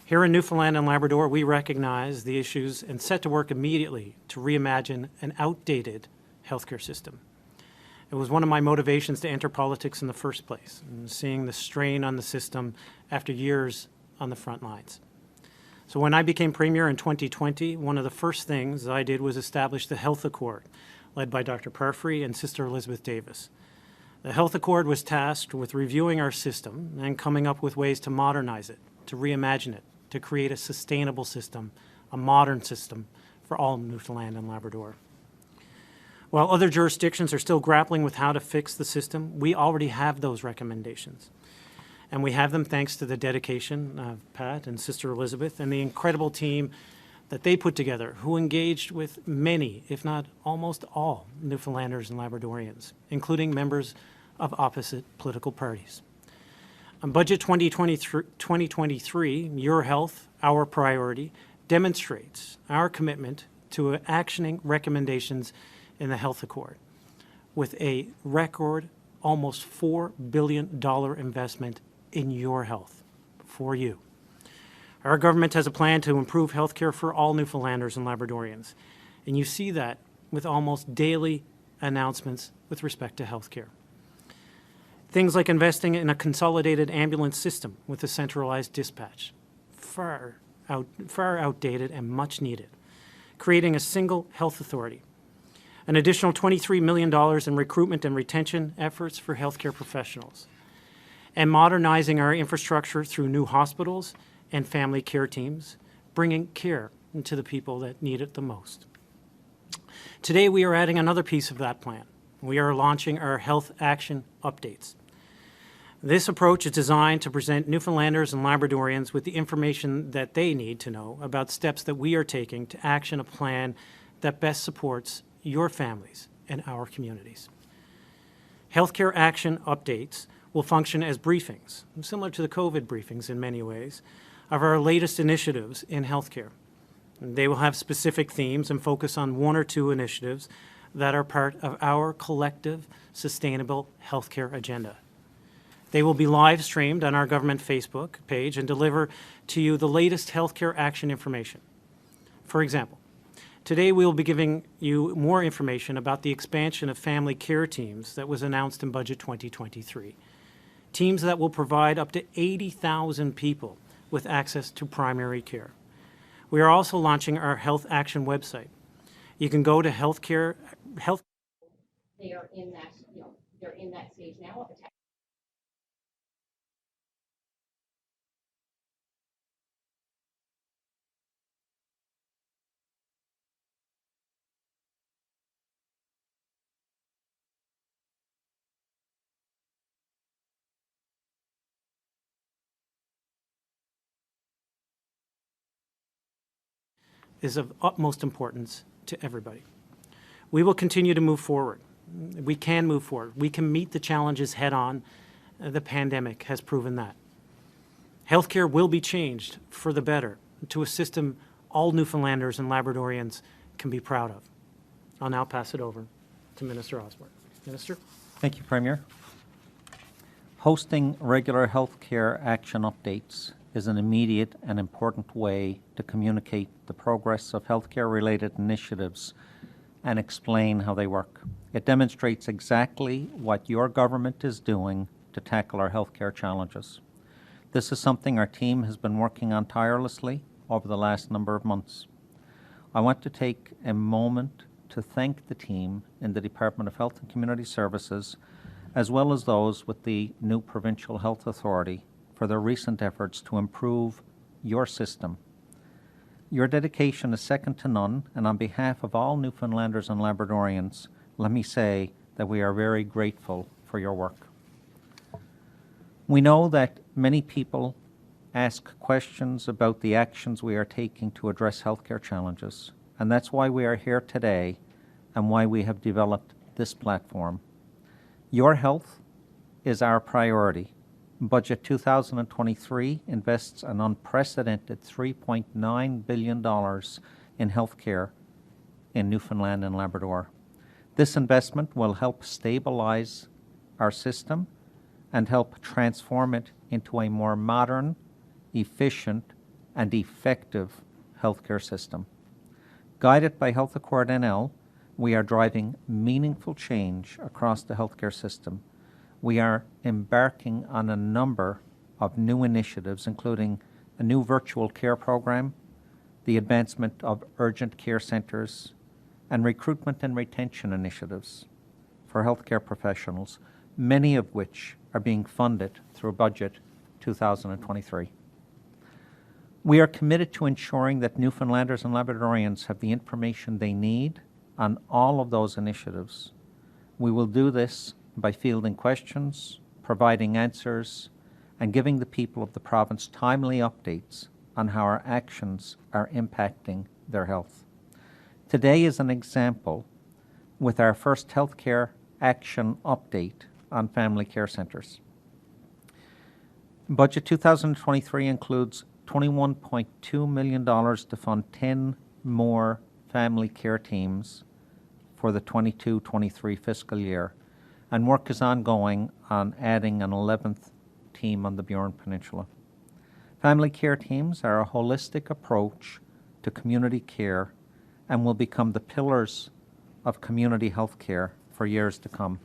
Here in Newfoundland and Labrador, we recognize the issues and set to work immediately to reimagine an outdated healthcare system. It was one of my motivations to enter politics in the first place, and seeing the strain on the system after years on the front lines. So when I became Premier in 2020, one of the first things I did was establish the Health Accord, led by Dr. Parfrey and Sister Elizabeth Davis. The Health Accord was tasked with reviewing our system and coming up with ways to modernize it, to reimagine it, to create a sustainable system, a modern system for all Newfoundland and Labrador. While other jurisdictions are still grappling with how to fix the system, we already have those recommendations. And we have them thanks to the dedication of Pat and Sister Elizabeth and the incredible team that they put together, who engaged with many, if not almost all, Newfoundlanders and Labradorians, including members of opposite political parties. On Budget 2023, Your Health, Our Priority, demonstrates our commitment to actioning recommendations in the Health Accord, with a record almost $4 billion investment in your health, for you. Our government has a plan to improve health care for all Newfoundlanders and Labradorians, and you see that with almost daily announcements with respect to health care. Things like investing in a consolidated ambulance system with a centralized dispatch, far outdated and much needed. Creating a single health authority. An additional $23 million in recruitment and retention efforts for healthcare professionals. And modernizing our infrastructure through new hospitals and family care teams, bringing care to the people that need it the most. Today, we are adding another piece of that plan. We are launching our Health Action Updates. This approach is designed to present Newfoundlanders and Labradorians with the information that they need to know about steps that we are taking to action a plan that best supports your families and our communities. Healthcare Action Updates will function as briefings, similar to the COVID briefings in many ways, of our latest initiatives in healthcare. They will have specific themes and focus on one or two initiatives that are part of our collective sustainable healthcare agenda. They will be live streamed on our government Facebook page and deliver to you the latest healthcare action information. For example, today we will be giving you more information about the expansion of family care teams that was announced in Budget 2023. Teams that will provide up to 80,000 people with access to primary care. We are also launching our Health Action website. You can go to health. They are in that, they're in that stage now of attack. Is of utmost importance to everybody. We will continue to move forward. We can move forward. We can meet the challenges head on. The pandemic has proven that. Healthcare will be changed for the better to a system all Newfoundlanders and Labradorians can be proud of. I'll now pass it over to Minister Osborne. Minister. Thank you, Premier. Hosting regular healthcare action updates is an immediate and important way to communicate the progress of healthcare-related initiatives and explain how they work. It demonstrates exactly what your government is doing to tackle our healthcare challenges. This is something our team has been working on tirelessly over the last number of months. I want to take a moment to thank the team in the Department of Health and Community Services, as well as those with the new Provincial Health Authority, for their recent efforts to improve your system. Your dedication is second to none, and on behalf of all Newfoundlanders and Labradorians, let me say that we are very grateful for your work. We know that many people ask questions about the actions we are taking to address healthcare challenges, and that's why we are here today and why we have developed this platform. Your health is our priority. Budget 2023 invests an unprecedented $3.9 billion in healthcare in Newfoundland and Labrador. This investment will help stabilize our system and help transform it into a more modern, efficient, and effective healthcare system. Guided by Health Accord NL, we are driving meaningful change across the healthcare system. We are embarking on a number of new initiatives, including a new virtual care program, the advancement of urgent care centres, and recruitment and retention initiatives for healthcare professionals, many of which are being funded through Budget 2023. We are committed to ensuring that Newfoundlanders and Labradorians have the information they need on all of those initiatives. We will do this by fielding questions, providing answers, and giving the people of the province timely updates on how our actions are impacting their health. Today is an example with our first healthcare action update on family care centres. Budget 2023 includes $21.2 million to fund 10 more family care teams for the 22-23 fiscal year, and work is ongoing on adding an 11th team on the Burin Peninsula. Family care teams are a holistic approach to community care and will become the pillars of community health care for years to come.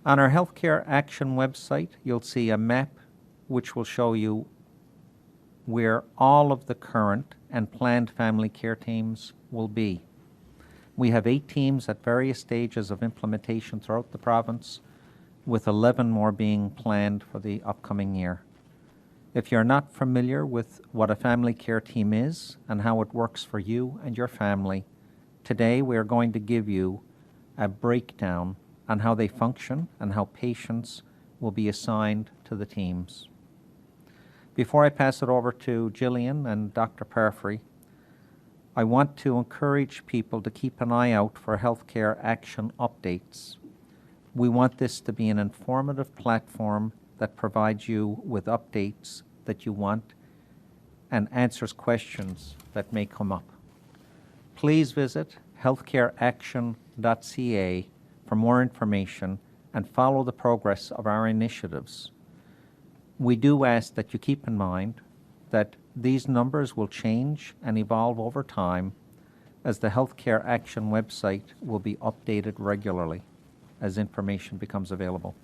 On our Healthcare Action website, you'll see a map which will show you where all of the current and planned family care teams will be. We have 8 teams at various stages of implementation throughout the province, with 11 more being planned for the upcoming year. If you're not familiar with what a family care team is and how it works for you and your family, today we are going to give you a breakdown on how they function and how patients will be assigned to the teams. Before I pass it over to Gillian and Dr. Parfrey, I want to encourage people to keep an eye out for healthcare action updates. We want this to be an informative platform that provides you with updates that you want and answers questions that may come up. Please visit healthcareaction.ca for more information and follow the progress of our initiatives. We do ask that you keep in mind that these numbers will change and evolve over time, as the Healthcare Action website will be updated regularly as information becomes available.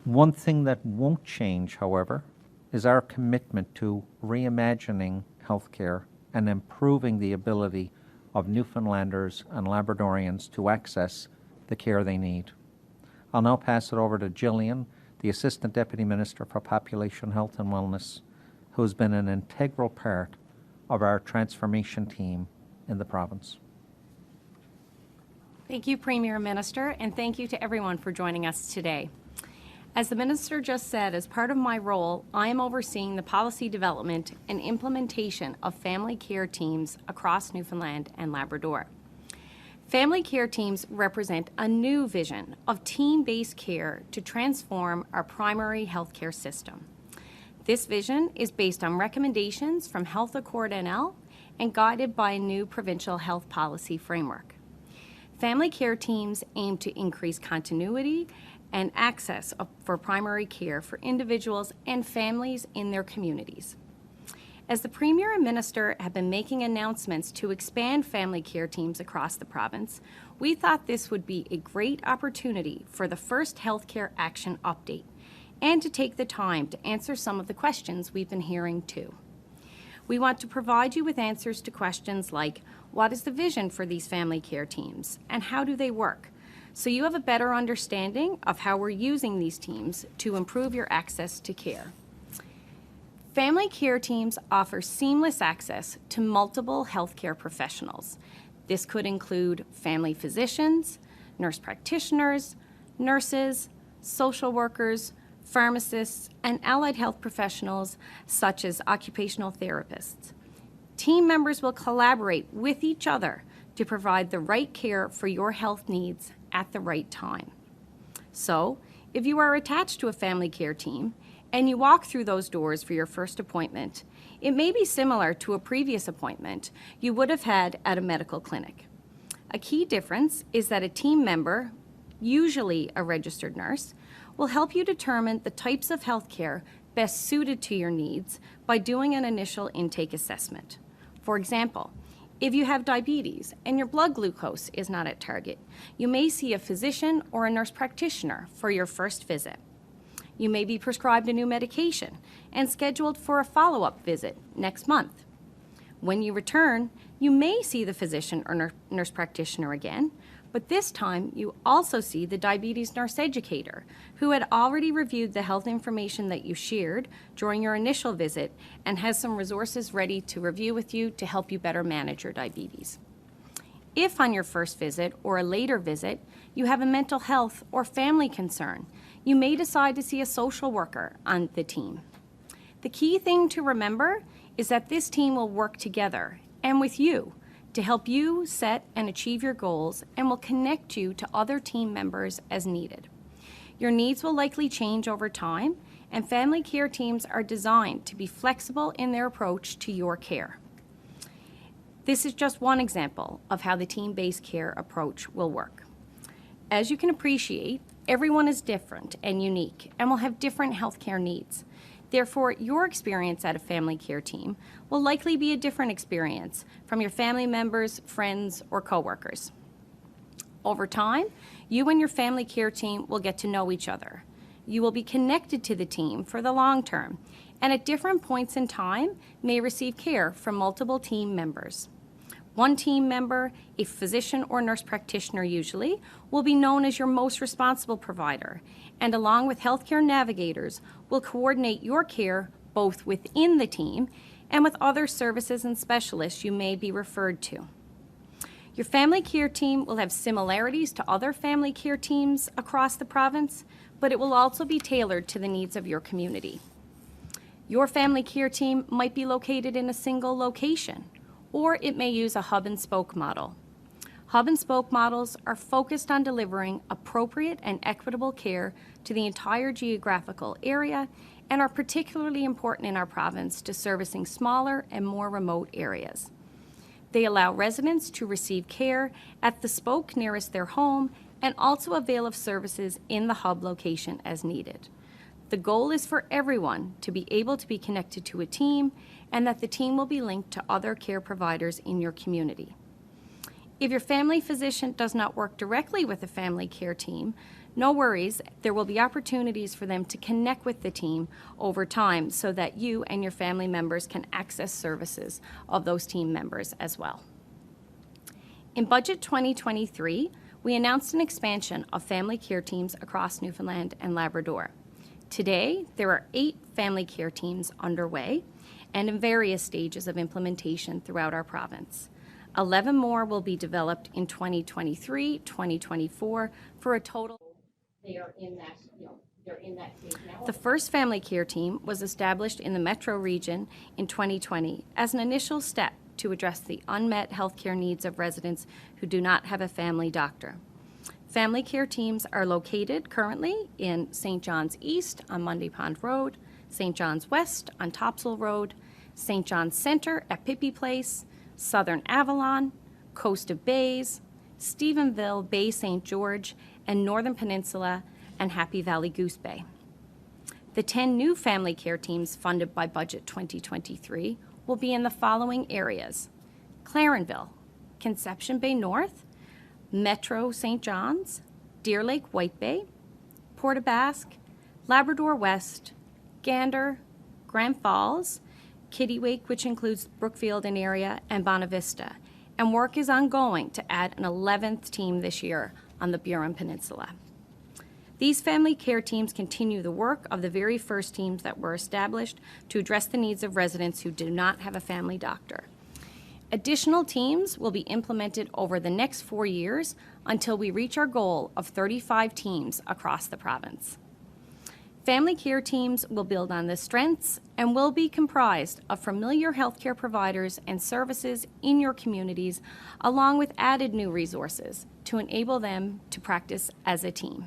One thing that won't change, however, is our commitment to reimagining healthcare and improving the ability of Newfoundlanders and Labradorians to access the care they need. I'll now pass it over to Gillian, the Assistant Deputy Minister for Population Health and Wellness, who has been an integral part of our transformation team in the province. Thank you, Premier Minister, and thank you to everyone for joining us today. As the Minister just said, as part of my role, I am overseeing the policy development and implementation of family care teams across Newfoundland and Labrador. Family care teams represent a new vision of team-based care to transform our primary healthcare system. This vision is based on recommendations from Health Accord NL and guided by a new provincial health policy framework. Family care teams aim to increase continuity and access for primary care for individuals and families in their communities. As the Premier and Minister have been making announcements to expand family care teams across the province, we thought this would be a great opportunity for the first Healthcare Action update and to take the time to answer some of the questions we've been hearing too. We want to provide you with answers to questions like, what is the vision for these family care teams and how do they work? So you have a better understanding of how we're using these teams to improve your access to care. Family care teams offer seamless access to multiple healthcare professionals. This could include family physicians, nurse practitioners, nurses, social workers, pharmacists, and allied health professionals such as occupational therapists. Team members will collaborate with each other to provide the right care for your health needs at the right time. So, if you are attached to a family care team and you walk through those doors for your first appointment, it may be similar to a previous appointment you would have had at a medical clinic. A key difference is that a team member, usually a registered nurse, will help you determine the types of health care best suited to your needs by doing an initial intake assessment. For example, if you have diabetes and your blood glucose is not at target, you may see a physician or a nurse practitioner for your first visit. You may be prescribed a new medication and scheduled for a follow-up visit next month. When you return, you may see the physician or nurse practitioner again, but this time you also see the diabetes nurse educator who had already reviewed the health information that you shared during your initial visit and has some resources ready to review with you to help you better manage your diabetes. If on your first visit or a later visit you have a mental health or family concern, you may decide to see a social worker on the team. The key thing to remember is that this team will work together and with you to help you set and achieve your goals and will connect you to other team members as needed. Your needs will likely change over time, and family care teams are designed to be flexible in their approach to your care. This is just one example of how the team-based care approach will work. As you can appreciate, everyone is different and unique and will have different healthcare needs. Therefore, your experience at a family care team will likely be a different experience from your family members, friends, or coworkers. Over time, you and your family care team will get to know each other. You will be connected to the team for the long term, and at different points in time may receive care from multiple team members. One team member, a physician or nurse practitioner usually, will be known as your most responsible provider, and along with healthcare navigators, will coordinate your care both within the team and with other services and specialists you may be referred to. Your family care team will have similarities to other family care teams across the province, but it will also be tailored to the needs of your community. Your family care team might be located in a single location, or it may use a hub and spoke model. Hub and spoke models are focused on delivering appropriate and equitable care to the entire geographical area and are particularly important in our province to servicing smaller and more remote areas. They allow residents to receive care at the spoke nearest their home and also avail of services in the hub location as needed. The goal is for everyone to be able to be connected to a team and that the team will be linked to other care providers in your community. If your family physician does not work directly with a family care team, no worries, there will be opportunities for them to connect with the team over time so that you and your family members can access services of those team members as well. In Budget 2023, we announced an expansion of family care teams across Newfoundland and Labrador. Today, there are 8 family care teams underway and in various stages of implementation throughout our province. 11 more will be developed in 2023, 2024 for a total. They are in that, they're in that stage now. The first family care team was established in the Metro region in 2020 as an initial step to address the unmet healthcare needs of residents who do not have a family doctor. Family care teams are located currently in St. John's East on Mundy Pond Road, St. John's West on Topsail Road, St. John's Centre at Pippi Place, Southern Avalon, Coast of Bays, Stephenville, Bay St. George, and Northern Peninsula and Happy Valley Goose Bay. The 10 new family care teams funded by Budget 2023 will be in the following areas: Clarenville, Conception Bay North, Metro St. John's, Deer Lake White Bay, Port aux Basques, Labrador West, Gander, Grand Falls, Kittiwake, which includes Brookfield and area, and Bonavista. And work is ongoing to add an 11th team this year on the Burin Peninsula. These family care teams continue the work of the very first teams that were established to address the needs of residents who do not have a family doctor. Additional teams will be implemented over the next 4 years until we reach our goal of 35 teams across the province. Family care teams will build on the strengths and will be comprised of familiar healthcare providers and services in your communities, along with added new resources to enable them to practice as a team.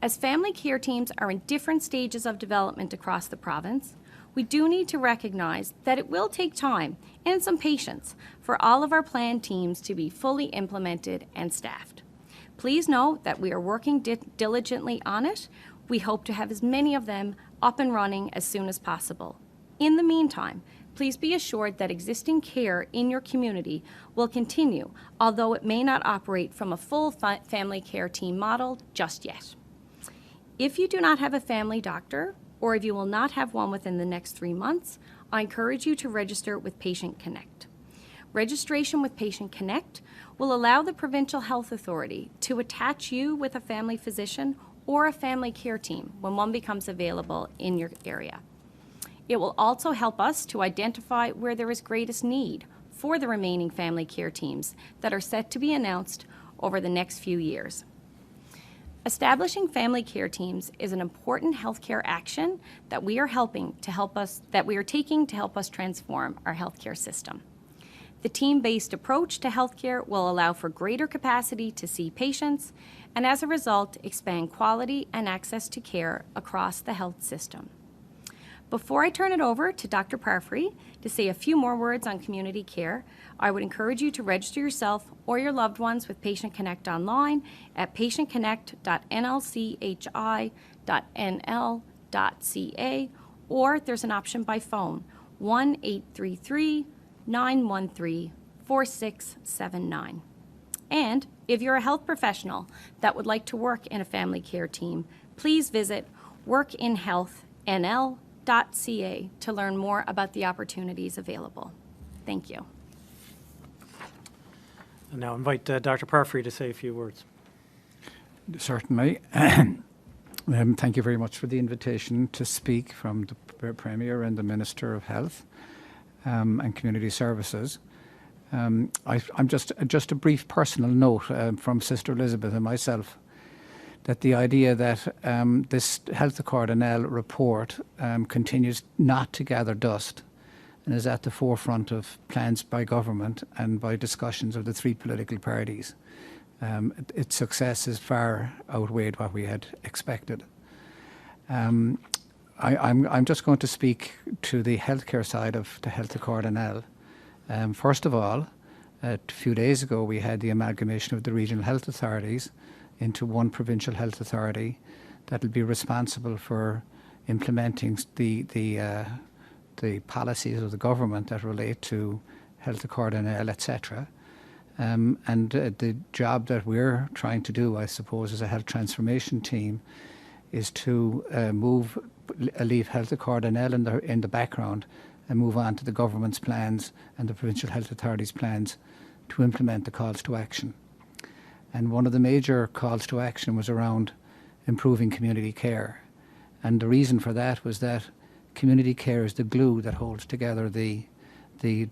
As family care teams are in different stages of development across the province, we do need to recognize that it will take time and some patience for all of our planned teams to be fully implemented and staffed. Please know that we are working diligently on it. We hope to have as many of them up and running as soon as possible. In the meantime, please be assured that existing care in your community will continue, although it may not operate from a full family care team model just yet. If you do not have a family doctor, or if you will not have one within the next 3 months, I encourage you to register with Patient Connect. Registration with Patient Connect will allow the Provincial Health Authority to attach you with a family physician or a family care team when one becomes available in your area. It will also help us to identify where there is greatest need for the remaining family care teams that are set to be announced over the next few years. Establishing family care teams is an important healthcare action that we are taking to help us transform our healthcare system. The team-based approach to healthcare will allow for greater capacity to see patients and, as a result, expand quality and access to care across the health system. Before I turn it over to Dr. Parfrey to say a few more words on community care, I would encourage you to register yourself or your loved ones with Patient Connect online at patientconnect.nlci.nl.ca, or there's an option by phone, 1-833-913-4679. And if you're a health professional that would like to work in a family care team, please visit workinhealthnl.ca to learn more about the opportunities available. Thank you. I now invite Dr. Parfrey to say a few words. Certainly. Thank you very much for the invitation to speak from the Premier and the Minister of Health and Community Services. I'm just a brief personal note from Sister Elizabeth and myself, that the idea that this Health Accord NL report continues not to gather dust and is at the forefront of plans by government and by discussions of the three political parties. Its success has far outweighed what we had expected. I'm just going to speak to the healthcare side of the Health Accord NL. First of all, a few days ago we had the amalgamation of the regional health authorities into one provincial health authority that will be responsible for implementing the policies of the government that relate to Health Accord NL, etc. And the job that we're trying to do, I suppose, as a health transformation team, is to leave Health Accord NL in the background and move on to the government's plans and the provincial health authorities' plans to implement the calls to action. And one of the major calls to action was around improving community care. And the reason for that was that community care is the glue that holds together the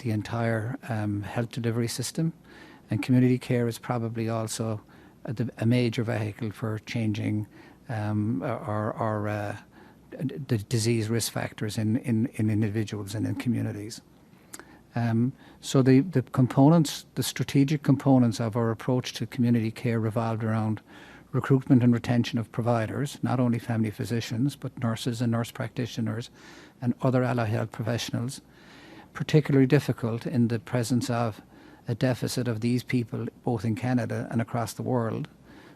entire health delivery system. And community care is probably also a major vehicle for changing the disease risk factors in individuals and in communities. So the components, the strategic components of our approach to community care revolved around recruitment and retention of providers, not only family physicians, but nurses and nurse practitioners and other allied health professionals, particularly difficult in the presence of a deficit of these people both in Canada and across the world.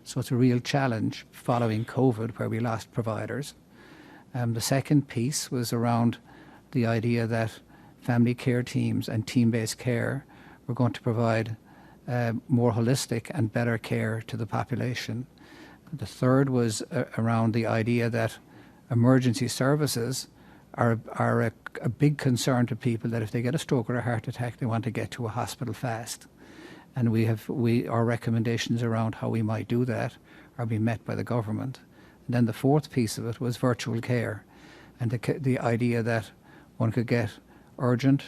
So it's a real challenge following COVID, where we lost providers. The second piece was around the idea that family care teams and team-based care were going to provide more holistic and better care to the population. The third was around the idea that emergency services are a big concern to people, that if they get a stroke or a heart attack, they want to get to a hospital fast. And our recommendations around how we might do that are being met by the government. And then the fourth piece of it was virtual care, and the idea that one could get urgent,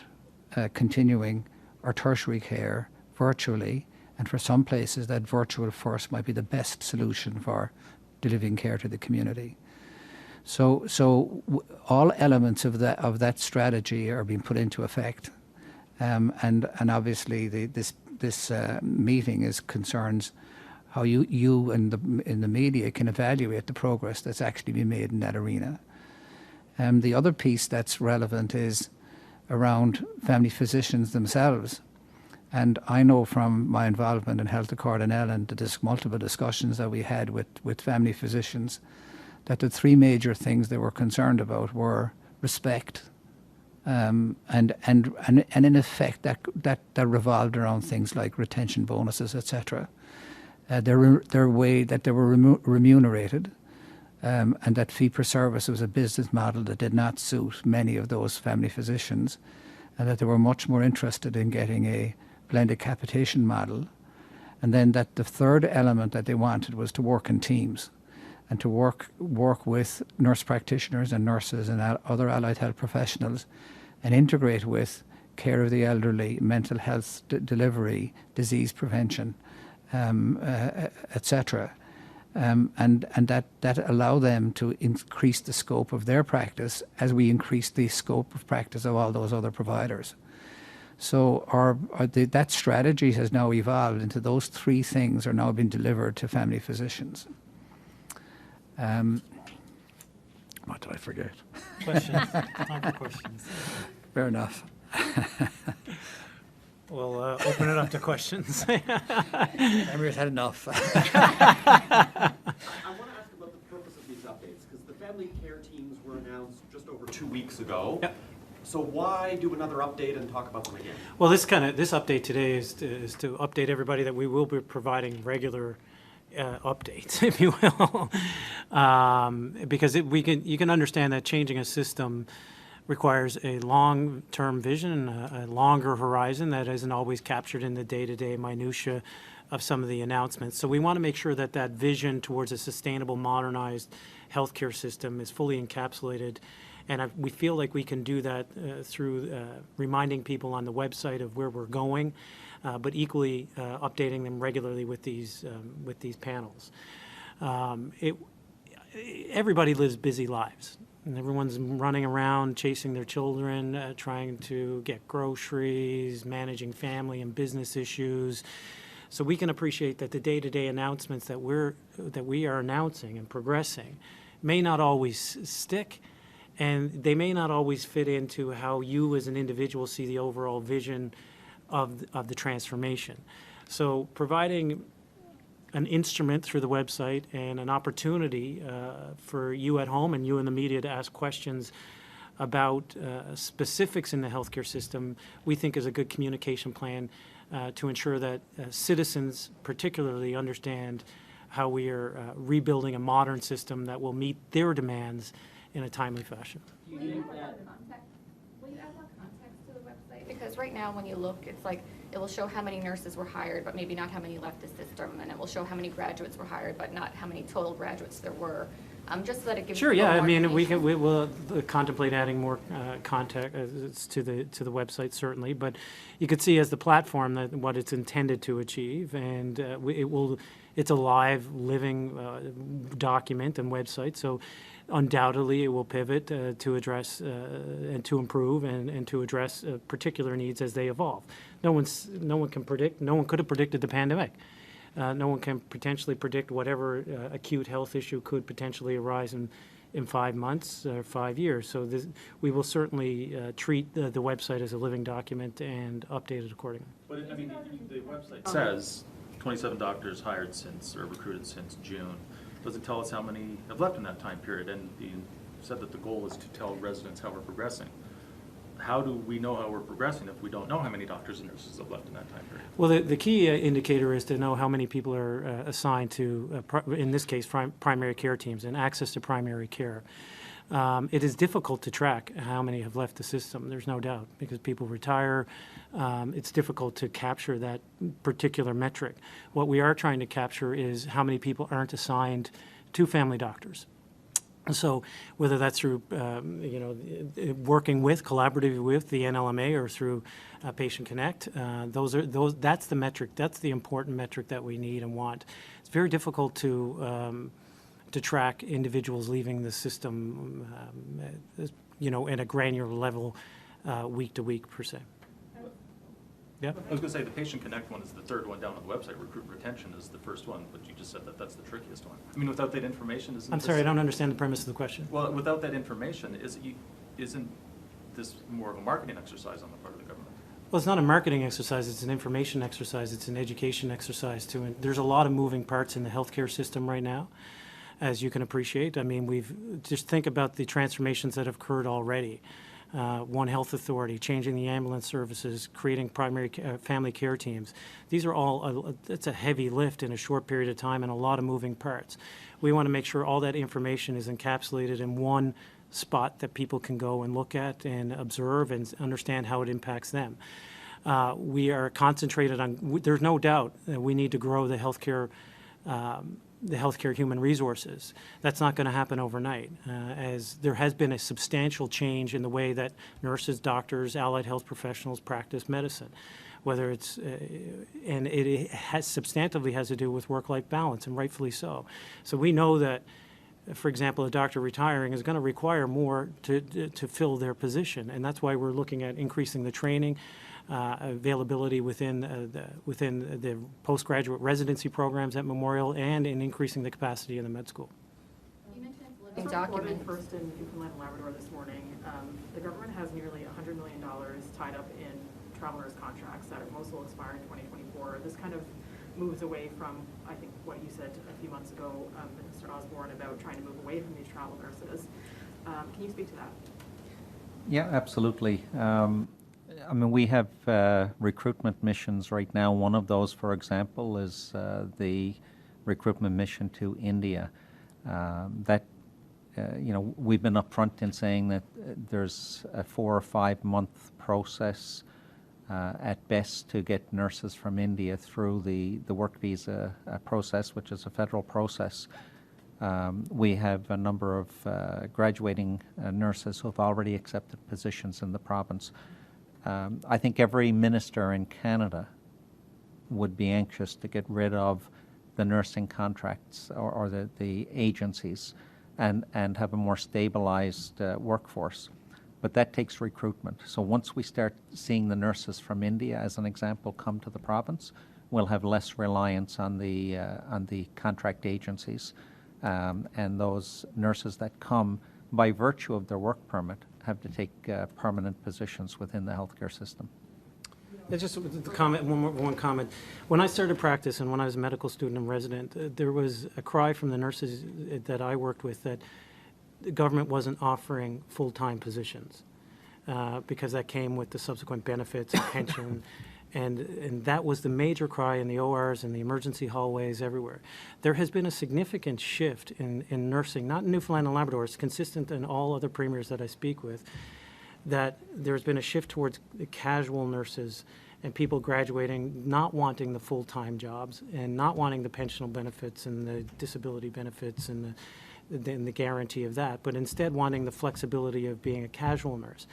continuing or tertiary care virtually, and for some places that virtual first might be the best solution for delivering care to the community. So all elements of that strategy are being put into effect, and obviously this meeting concerns how you in the media can evaluate the progress that's actually been made in that arena. The other piece that's relevant is around family physicians themselves. And I know from my involvement in Health Accord NL and the multiple discussions that we had with family physicians that the three major things they were concerned about were respect, and in effect that revolved around things like retention bonuses, etc. Their way that they were remunerated, and that fee per service was a business model that did not suit many of those family physicians, and that they were much more interested in getting a blended capitation model. And then that the third element that they wanted was to work in teams and to work with nurse practitioners and nurses and other allied health professionals and integrate with care of the elderly, mental health delivery, disease prevention, etc. And that allow them to increase the scope of their practice as we increase the scope of practice of all those other providers. So that strategy has now evolved into those three things are now being delivered to family physicians. What did I forget? Questions? Time for questions. Fair enough. We'll open it up to questions. Emery's had enough. I want to ask about the purpose of these updates, because the family care teams were announced just over 2 weeks ago. Yep. So why do another update and talk about them again? Well, this update today is to update everybody that we will be providing regular updates, if you will, because you can understand that changing a system requires a long-term vision, a longer horizon that isn't always captured in the day-to-day minutia of some of the announcements. So we want to make sure that that vision towards a sustainable, modernized healthcare system is fully encapsulated. And we feel like we can do that through reminding people on the website of where we're going, but equally updating them regularly with these panels. Everybody lives busy lives. And everyone's running around chasing their children, trying to get groceries, managing family and business issues. So we can appreciate that the day-to-day announcements that we are announcing and progressing may not always stick, and they may not always fit into how you as an individual see the overall vision of the transformation. So providing an instrument through the website and an opportunity for you at home and you in the media to ask questions about specifics in the healthcare system, we think is a good communication plan to ensure that citizens particularly understand how we are rebuilding a modern system that will meet their demands in a timely fashion. Will you add more context to the website? Because right now when you look, it's like, it will show how many nurses were hired, but maybe not how many left the system, and it will show how many graduates were hired, but not how many total graduates there were, just so that it gives Sure, people yeah, I more mean, we information. will contemplate adding more context to the website, certainly, but you could see as the platform that what it's intended to achieve, and it's a live, living document and website, so undoubtedly it will pivot to address and to improve and to address particular needs as they evolve. No one could have predicted the pandemic. No one can potentially predict whatever acute health issue could potentially arise in 5 months or 5 years. So we will certainly treat the website as a living document and update it accordingly. But I mean, the website says 27 doctors hired since or recruited since June. Doesn't tell us how many have left in that time period, and you said that the goal is to tell residents how we're progressing. How do we know how we're progressing if we don't know how many doctors and nurses have left in that time period? Well, the key indicator is to know how many people are assigned to, in this case, primary care teams and access to primary care. It is difficult to track how many have left the system, there's no doubt, because people retire. It's difficult to capture that particular metric. What we are trying to capture is how many people aren't assigned to family doctors. So whether that's through, working with, collaboratively with the NLMA or through Patient Connect, that's the metric, that's the important metric that we need and want. It's very difficult to track individuals leaving the system, at a granular level, week to week per se. Yeah. I was going to say the Patient Connect one is the third one down on the website. Recruit retention is the first one, but you just said that that's the trickiest one. I mean, without that information, isn't I'm this- sorry, I don't understand the premise of the question. Well, without that information, isn't this more of a marketing exercise on the part of the government? Well, it's not a marketing exercise, it's an information exercise, it's an education exercise too. And there's a lot of moving parts in the healthcare system right now. as you can appreciate. I mean, just think about the transformations that have occurred already. One Health Authority, changing the ambulance services, creating primary family care teams. These are all, it's a heavy lift in a short period of time and a lot of moving parts. We want to make sure all that information is encapsulated in one spot that people can go and look at and observe and understand how it impacts them. We are concentrated on, there's no doubt that we need to grow the healthcare human resources. That's not going to happen overnight, as there has been a substantial change in the way that nurses, doctors, allied health professionals practice medicine. Whether it's, and it has substantively has to do with work-life balance, and rightfully so. So we know that, for example, a doctor retiring is going to require more to fill their position, and that's why we're looking at increasing the training, availability within the postgraduate residency programs at Memorial, and in increasing the capacity in the med school. You mentioned As living reported documents. first in Newfoundland and Labrador this morning, the government has nearly $100 million tied up in travel nurse contracts that most will expire in 2024. This kind of moves away from, I think, what you said a few months ago, Mr. Osborne, about trying to move away from these travel nurses. Can you speak to that? Yeah, absolutely. I mean, we have recruitment missions right now. One of those, for example, is the recruitment mission to India. We've been upfront in saying that there's a 4 or 5 month process at best to get nurses from India through the work visa process, which is a federal process. We have a number of graduating nurses who have already accepted positions in the province. I think every minister in Canada would be anxious to get rid of the nursing contracts or the agencies and have a more stabilized workforce. But that takes recruitment. So once we start seeing the nurses from India, as an example, come to the province, we'll have less reliance on the contract agencies. And those nurses that come, by virtue of their work permit, have to take permanent positions within the healthcare system. Just the comment, one comment. When I started practice and when I was a medical student and resident, there was a cry from the nurses that I worked with that the government wasn't offering full-time positions because that came with the subsequent benefits and pension. And that was the major cry in the ORs and the emergency hallways everywhere. There has been a significant shift in nursing, not in Newfoundland and Labrador, it's consistent in all other premiers that I speak with, that there's been a shift towards the casual nurses and people graduating not wanting the full-time jobs and not wanting the pensional benefits and the disability benefits and the guarantee of that, but instead wanting the flexibility of being a casual nurse.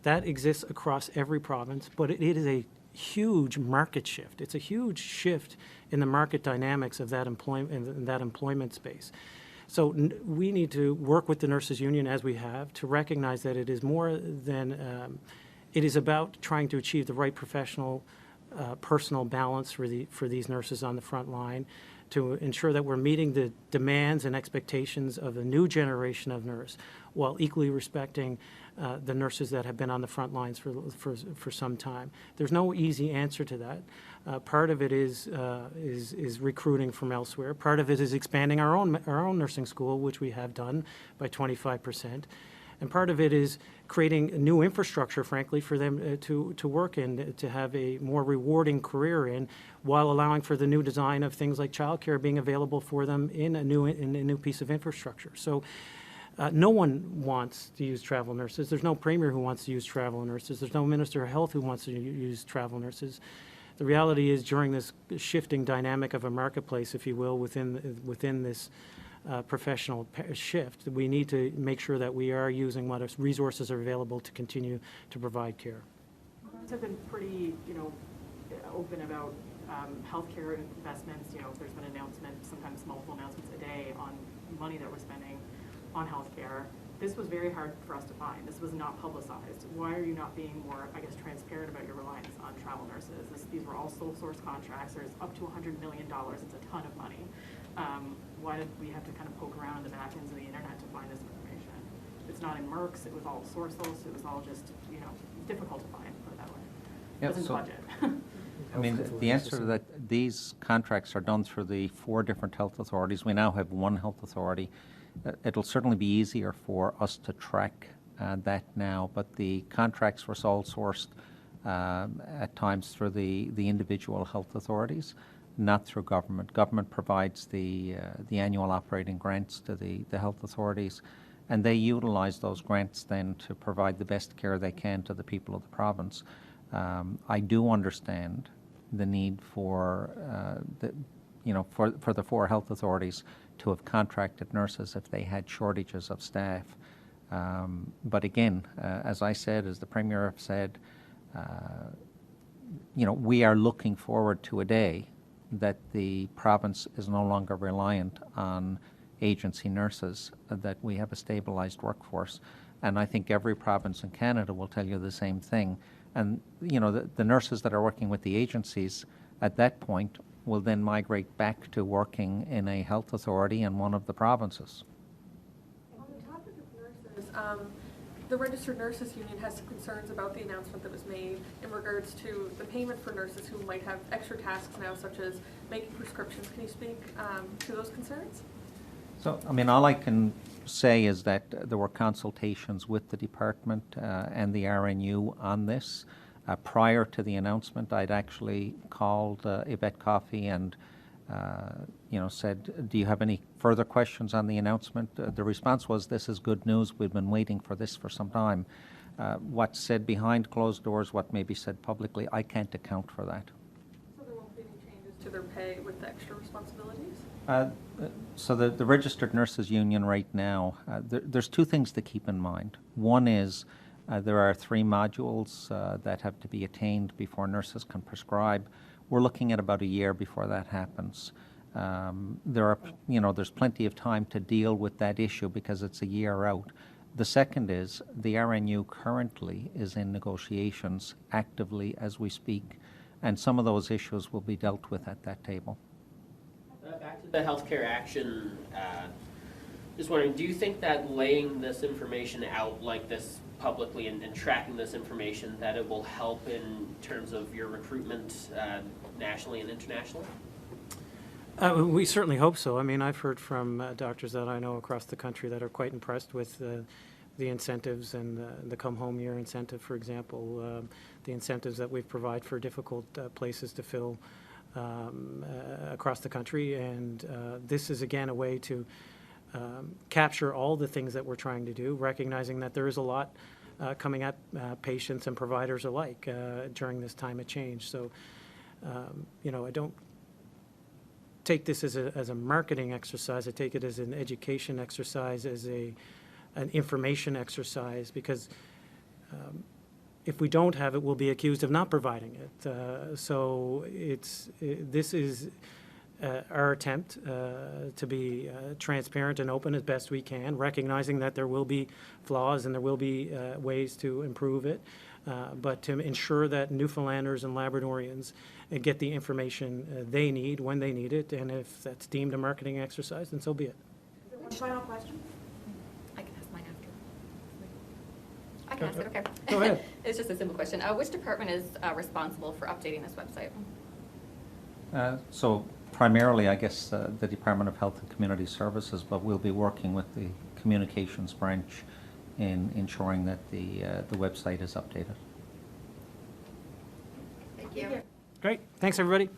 That exists across every province, but it is a huge market shift. It's a huge shift in the market dynamics of that employment space. So we need to work with the nurses union, as we have, to recognize that it is more than it is about trying to achieve the right professional personal balance for these nurses on the front line, to ensure that we're meeting the demands and expectations of a new generation of nurse, while equally respecting the nurses that have been on the front lines for some time. There's no easy answer to that. Part of it is recruiting from elsewhere. Part of it is expanding our own nursing school, which we have done by 25%. And part of it is creating new infrastructure, frankly, for them to work in, to have a more rewarding career in, while allowing for the new design of things like childcare being available for them in a new piece of infrastructure. So no one wants to use travel nurses. There's no premier who wants to use travel nurses. There's no minister of health who wants to use travel nurses. The reality is, during this shifting dynamic of a marketplace, if you will, within this professional shift, we need to make sure that we are using what resources are available to continue to provide care. Governments have been pretty, open about healthcare investments. There's been announcements, sometimes multiple announcements a day, on money that we're spending on healthcare. This was very hard for us to find. This was not publicized. Why are you not being more, transparent about your reliance on travel nurses? These were all sole source contracts. There's up to $100 million. It's a ton of money. Why did we have to kind of poke around in the back ends of the internet to find this information? It's not in Merck's. It was all sourceless. It was all just, difficult to find, put it that way. Yeah, It was in so- budget. I mean, the answer to that, these contracts are done through the 4 different health authorities. We now have 1 health authority. It'll certainly be easier for us to track that now, but the contracts were sole sourced at times through the individual health authorities, not through government. Government provides the annual operating grants to the health authorities, and they utilize those grants then to provide the best care they can to the people of the province. I do understand the need for for the 4 health authorities to have contracted nurses if they had shortages of staff. But again, as I said, as the Premier have said, we are looking forward to a day that the province is no longer reliant on agency nurses, that we have a stabilized workforce. And I think every province in Canada will tell you the same thing. And, the nurses that are working with the agencies at that point will then migrate back to working in a health authority in one of the provinces. On the topic of nurses, the Registered Nurses Union has some concerns about the announcement that was made in regards to the payment for nurses who might have extra tasks now, such as making prescriptions. Can you speak to those concerns? So, all I can say is that there were consultations with the department and the RNU on this. Prior to the announcement, I'd actually called Yvette Coffey and said, do you have any further questions on the announcement? The response was, this is good news. We've been waiting for this for some time. What's said behind closed doors, what may be said publicly, I can't account for that. So there won't be any changes to their pay with the extra responsibilities? So the Registered Nurses Union right now, there's 2 things to keep in mind. One is there are 3 modules that have to be attained before nurses can prescribe. We're looking at about a year before that happens. There's plenty of time to deal with that issue because it's a year out. The second is the RNU currently is in negotiations actively as we speak, and some of those issues will be dealt with at that table. Back to the healthcare action, just wondering, do you think that laying this information out like this publicly and tracking this information, that it will help in terms of your recruitment nationally and internationally? We certainly hope so. I've heard from doctors that I know across the country that are quite impressed with the incentives and the come home year incentive, for example, the incentives that we provide for difficult places to fill across the country. And this is, again, a way to capture all the things that we're trying to do, recognizing that there is a lot coming at patients and providers alike during this time of change. So, I don't take this as a marketing exercise. I take it as an education exercise, as an information exercise, because if we don't have it, we'll be accused of not providing it. So this is our attempt to be transparent and open as best we can, recognizing that there will be flaws and there will be ways to improve it, but to ensure that Newfoundlanders and Labradorians get the information they need when they need it, and if that's deemed a marketing exercise, then so be it. Is there one final question? I can ask mine after. I can ask it, okay. Go ahead. It's just a simple question. Which department is responsible for updating this website? So primarily, I guess, the Department of Health and Community Services, but we'll be working with the communications branch in ensuring that the website is updated. Thank you. Great. Thanks, everybody.